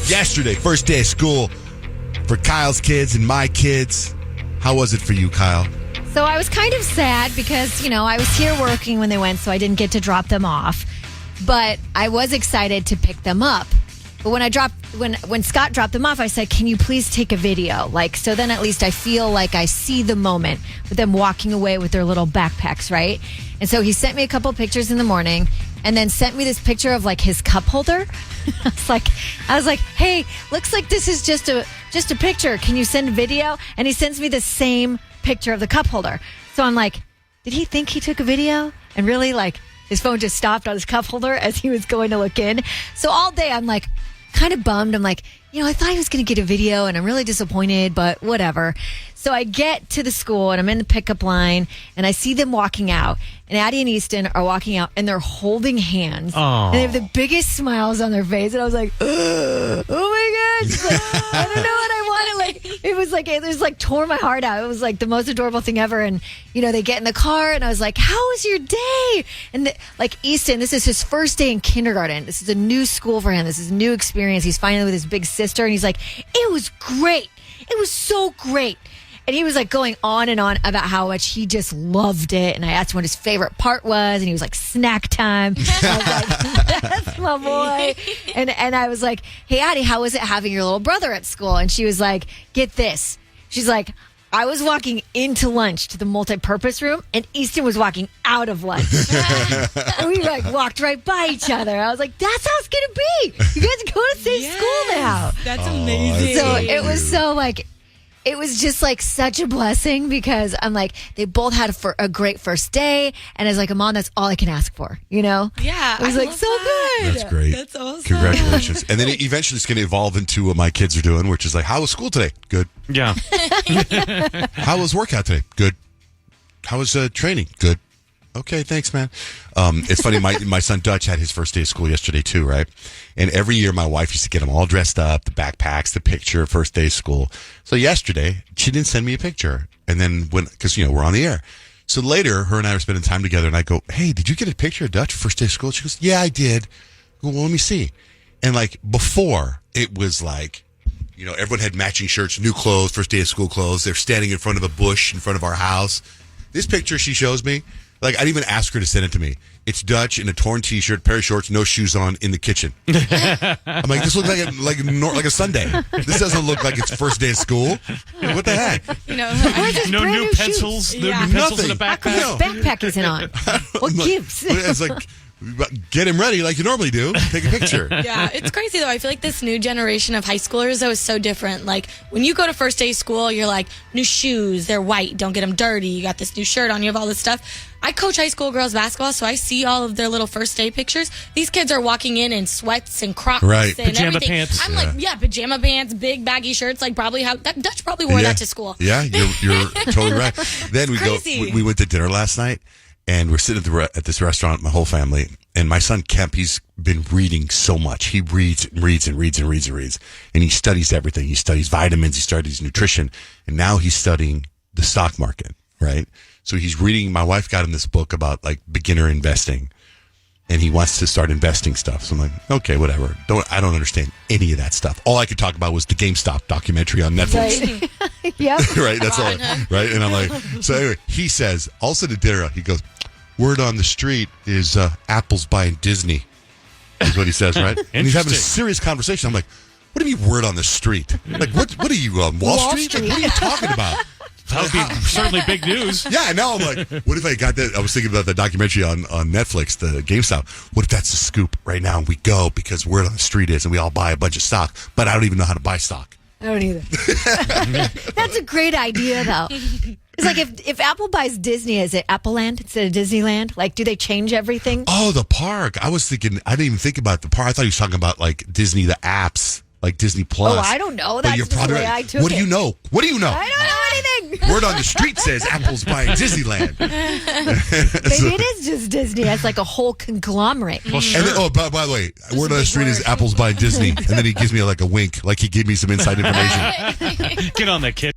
Yesterday, first day of school for Kyle's kids and my kids. How was it for you, Kyle? So I was kind of sad because, I was here working when they went, so I didn't get to drop them off. But I was excited to pick them up. But when Scott dropped them off, I said, can you please take a video? So then at least I feel like I see the moment with them walking away with their little backpacks, right? And so he sent me a couple pictures in the morning and then sent me this picture of his cup holder. I was like, hey, looks like this is just a picture. Can you send a video? And he sends me the same picture of the cup holder. So I'm like, did he think he took a video? And really his phone just stopped on his cup holder as he was going to look in. So all day I'm kind of bummed. I'm like, I thought he was going to get a video and I'm really disappointed, but whatever. So I get to the school and I'm in the pickup line and I see them walking out. And Addie and Easton are walking out and they're holding hands. Aww. And they have the biggest smiles on their face. And I was like, oh my gosh. I don't know what I wanted. It was tore my heart out. It was the most adorable thing ever. And, they get in the car and I was like, how was your day? And Easton, this is his first day in kindergarten. This is a new school for him. This is a new experience. He's finally with his big sister. And he's like, it was great. It was so great. And he was going on and on about how much he just loved it. And I asked him what his favorite part was. And he was like, snack time. I was like, that's my boy. And I was like, hey, Addie, how was it having your little brother at school? And she was like, get this. She's like, I was walking into lunch to the multi-purpose room and Easton was walking out of lunch. And we walked right by each other. I was like, that's how it's going to be. You guys go to the same school now. That's amazing. So it was so it was just such a blessing because I'm they both had a great first day. And as a mom, that's all I can ask for, Yeah. It was so good. That's great. That's awesome. Congratulations. And then eventually it's going to evolve into what my kids are doing, which is how was school today? Good. Yeah. How was workout today? Good. How was training? Good. Okay, thanks, man. It's funny, my son Dutch had his first day of school yesterday too, right? And every year my wife used to get him all dressed up, the backpacks, the picture, first day of school. So yesterday, she didn't send me a picture. And then because we're on the air. So later, her and I were spending time together and I go, hey, did you get a picture of Dutch first day of school? She goes, yeah, I did. I go, well, let me see. And before, it was everyone had matching shirts, new clothes, first day of school clothes. They're standing in front of a bush in front of our house. This picture she shows me, I didn't even ask her to send it to me. It's Dutch in a torn T-shirt, pair of shorts, no shoes on, in the kitchen. I'm this looks like a Sunday. This doesn't look like it's first day of school. What the heck? No new pencils. No new pencils in the backpack. His backpack isn't on. What gives? It's get him ready like you normally do. Take a picture. Yeah, it's crazy though. I feel like this new generation of high schoolers though is so different. When you go to first day of school, you're new shoes, they're white, don't get them dirty. You got this new shirt on, you have all this stuff. I coach high school girls basketball, so I see all of their little first day pictures. These kids are walking in sweats and Crocs right. and pajama everything. pants. I'm pajama pants, big baggy shirts. Probably Dutch probably wore that to school. Yeah, you're totally right. Then we went to dinner last night. And we're sitting at this restaurant, my whole family, and my son Kemp, he's been reading so much. He reads and reads and reads and reads and reads. And he studies everything. He studies vitamins, he studies nutrition, and now he's studying the stock market, right? So he's reading, my wife got him this book about beginner investing, and he wants to start investing stuff. So I'm like, okay, whatever. I don't understand any of that stuff. All I could talk about was the GameStop documentary on Netflix. Right. Yep. Right, that's all. Right, and I'm like, so anyway, he says, also to dinner, he goes, word on the street is Apple's buying Disney, is what he says, right? And he's having a serious conversation. I'm like, what do you mean word on the street? What are you, on Wall Street? What are you talking about? That would be certainly big news. Yeah, now I'm like, what if I got that? I was thinking about the documentary on Netflix, the GameStop. What if that's the scoop right now and we go because word on the street is and we all buy a bunch of stock, but I don't even know how to buy stock. I don't either. That's a great idea, though. It's if Apple buys Disney, is it Appleland instead of Disneyland? Do they change everything? Oh, the park. I was thinking, I didn't even think about the park. I thought he was talking about Disney, the apps, Disney Plus. Oh, I don't know. That's just the way I took it. What do you know? What do you know? I don't know anything. Word on the street says Apple's buying Disneyland. Maybe it is just Disney. It's a whole conglomerate. Well, sure. And then, by the way, word on the street is Apple's buying Disney. And then he gives me a wink, he gave me some inside information. Get on that, kid.